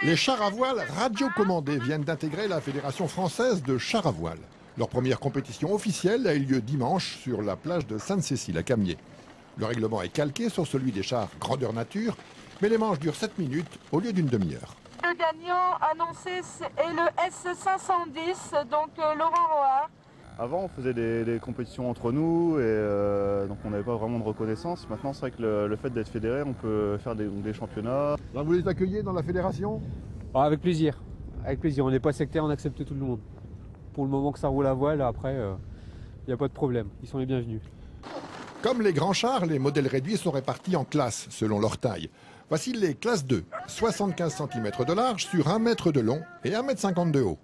Les chars à voile radiocommandés viennent d'intégrer la Fédération française de chars à voile. Leur première compétition officielle a eu lieu dimanche sur la plage de Sainte-Cécile à Camier. Le règlement est calqué sur celui des chars grandeur nature, mais les manches durent 7 minutes au lieu d'une demi-heure. Le gagnant annoncé est le S510, donc Laurent Roard. Avant, on faisait des compétitions entre nous et donc on n'avait pas vraiment de reconnaissance. Maintenant, c'est vrai que le fait d'être fédéré, on peut faire des championnats. Alors vous les accueillez dans la fédération? Avec plaisir. Avec plaisir. On n'est pas sectaire, on accepte tout le monde. Pour le moment que ça roule à voile, après, il n'y a pas de problème. Ils sont les bienvenus. Comme les grands chars, les modèles réduits sont répartis en classes selon leur taille. Voici les classes 2, 75 cm de large sur 1 mètre de long et 1,50 m de haut.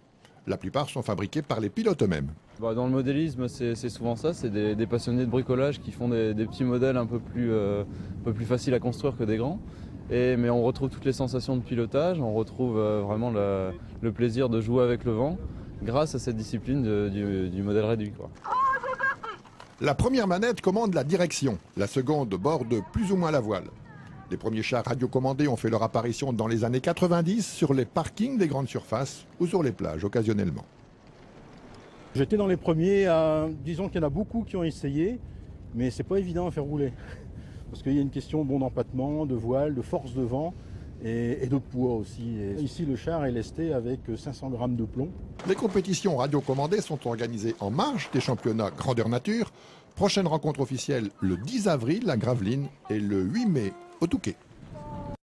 La plupart sont fabriqués par les pilotes eux-mêmes. Dans le modélisme, c'est souvent ça, c'est des passionnés de bricolage qui font des petits modèles un peu plus faciles à construire que des grands. Mais on retrouve toutes les sensations de pilotage, on retrouve vraiment le plaisir de jouer avec le vent grâce à cette discipline du modèle réduit, quoi. La première manette commande la direction, la seconde borde plus ou moins la voile. Les premiers chars radiocommandés ont fait leur apparition dans les années 90 sur les parkings des grandes surfaces ou sur les plages occasionnellement. J'étais dans les premiers, disons qu'il y en a beaucoup qui ont essayé, mais c'est pas évident à faire rouler. Parce qu'il y a une question d'empattement, de voile, de force de vent et de poids aussi. Et ici, le char est lesté avec 500 grammes de plomb. Les compétitions radiocommandées sont organisées en marge des championnats grandeur nature. Prochaine rencontre officielle le 10 avril à Gravelines et le 8 mai au Touquet.